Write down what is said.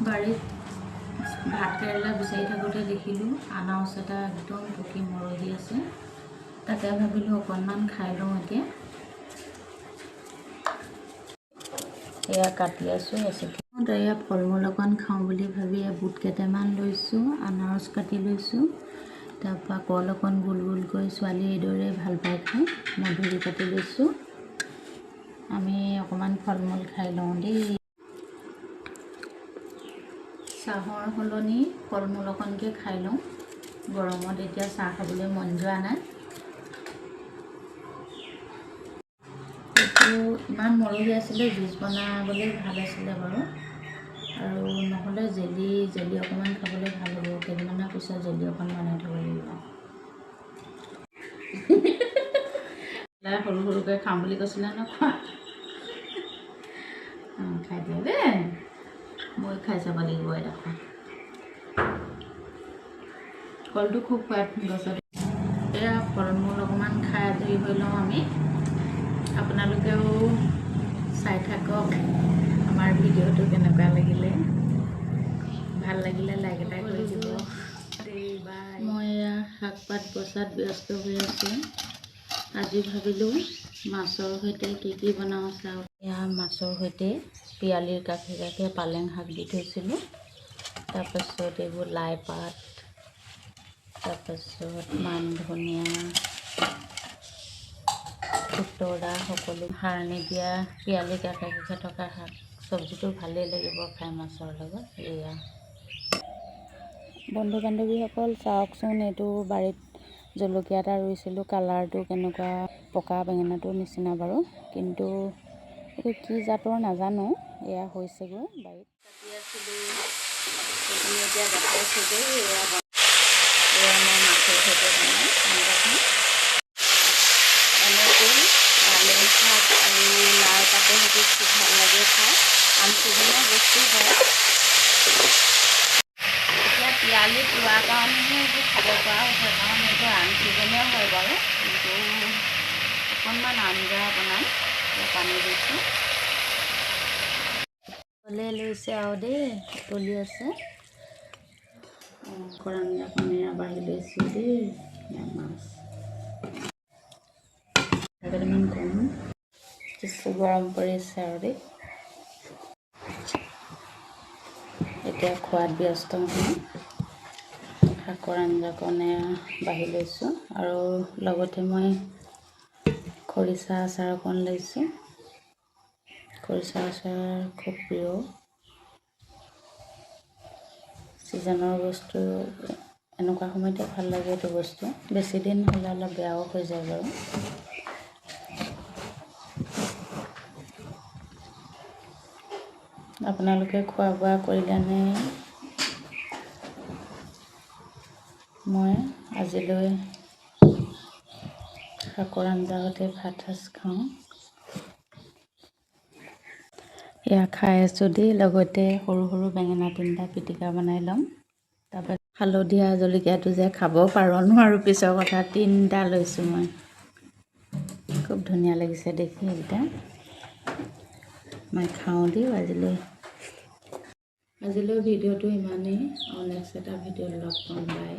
বাৰীত ভাত কেৰেলা বিচাৰি থাকোঁতে দেখিলোঁ আনাৰস এটা একদম পকি মৰহি আছে। তাকে ভাবিলোঁ অকণমান খাই লওঁ এতিয়া। এয়া কাটি আছোঁ এচিকি। এয়া ফল মূল অকণ খাওঁ বুলি ভাবি বুট কেইটামান লৈছোঁ, আনাৰস কাটি লৈছোঁ, তাৰপৰা কল অকণ গোল গোলকৈ ছোৱালী এইদৰে ভাল পাই খাই মধুৰি কাটি লৈছোঁ। আমি অকণমান ফল মূল খাই লওঁ দেই। চাহৰ সলনি ফল মূল অকণকৈ খাই লওঁ। গৰমত এতিয়া চাহ খাবলৈ মন যোৱা নাই। এইটো ইমান মৰহি আছিলে, জুচ বনাবলৈ ভাল আছিলে বাৰু, আৰু নহ'লে জেলি অকণমান খাবলৈ ভাল হ'ব। কেইদিনমানৰ পিছত জেলি অকণ বনাই থ'ব লাগিব। সৰু সৰুকৈ খাম বুলি কৈছিলে নখোৱা। খাই দিয়া দেই, মই খাই চাব লাগিব এডোখৰ। কলটো খুব সোৱাদ গছত। এয়া ফল মূল অকণমান খাই আজৰি হৈ লওঁ আমি। আপোনালোকেও চাই থাকক আমাৰ ভিডিঅ'টো কেনেকুৱা লাগিলে। ভাল লাগিলে লাইক এটা কৰি দিব। মই এয়া শাক পাত বচাত ব্যস্ত হৈ আছোঁ। আজি ভাবিলোঁ মাছৰ সৈতে কি বনাওঁ চাওঁ। এয়া মাছৰ সৈতে পিয়ালিৰ কাষে পালেং শাক দি থৈছিলোঁ, তাৰপাছত এইবোৰ লাই পাত, তাৰপাছত মান ধনিয়া, খুতৰা, সকলো সাৰ নিদিয়া পিয়ালিৰ কাষে থকা শাক। চব্জিটো ভালেই লাগিব খাই মাছৰ লগত। এয়া বন্ধু বান্ধৱীসকল চাওকচোন, এইটো বাৰীত জলকীয়া এটা ৰুইছিলোঁ। কালাৰটো কেনেকুৱা, পকা বেঙেনাটোৰ নিচিনা বাৰু, কিন্তু এইটো কি জাতৰ নাজানো। এয়া হৈছেগৈ বাৰীত কাটি আছিলোঁ। এতিয়া দেখাইছোগৈ। এয়া মই মাছৰ সৈতে বনাই এনেকৈ পালেং শাক আৰু লাই পাতৰ সৈতে খুব ভাল লাগে খাই। আনচিজনৰ বস্তু হয়। এতিয়া পিয়ালি পোৱাৰ কাৰণেহে এইবোৰ খাব পৰা হৈছে, কাৰণ এইটো আনচিজনেই হয় বাৰু। কিন্তু অকণমান আঞ্জা বনাম, পানী দিছোঁ। হ'লে লৈছে আৰু দেই, উতলি আছে। আঞ্জাখনে বাঢ়ি লৈছোঁ দেই। মাছ কেইটামান কম, কিছু গৰম পৰিছে আৰু দেই। এতিয়া খোৱাত ব্যস্ত নহয়। শাকৰ আঞ্জাকণে বাঢ়ি লৈছোঁ, আৰু লগতে মই খৰিচা আচাৰ অকণ লৈছোঁ। খৰিচা আচাৰ খুব প্ৰিয় ছিজনৰ বস্তু। এনেকুৱা সময়তে ভাল লাগে এইটো বস্তু। বেছি দিন হ'লে অলপ বেয়াও হৈ যায় বাৰু। আপোনালোকে খোৱা বোৱা কৰিলেনে? মই আজিলৈ শাকৰ আঞ্জাৰ সৈতে ভাত সাজ খাওঁ। এয়া খাই আছোঁ দেই। লগতে সৰু সৰু বেঙেনা তিনিটা পিটিকা বনাই ল'ম। তাৰপৰা হালধীয়া জলকীয়াটো যে খাব পাৰোঁ নোৱাৰোঁ পিছৰ কথা, 3টা লৈছোঁ মই। খুব ধুনীয়া লাগিছে দেখি এইকেইটা। মই খাওঁ দেই আজিলৈ ভিডিঅ'টো ইমানেই। আৰু নেক্সট এটা ভিডিঅ'ত লগ পাম। বাই।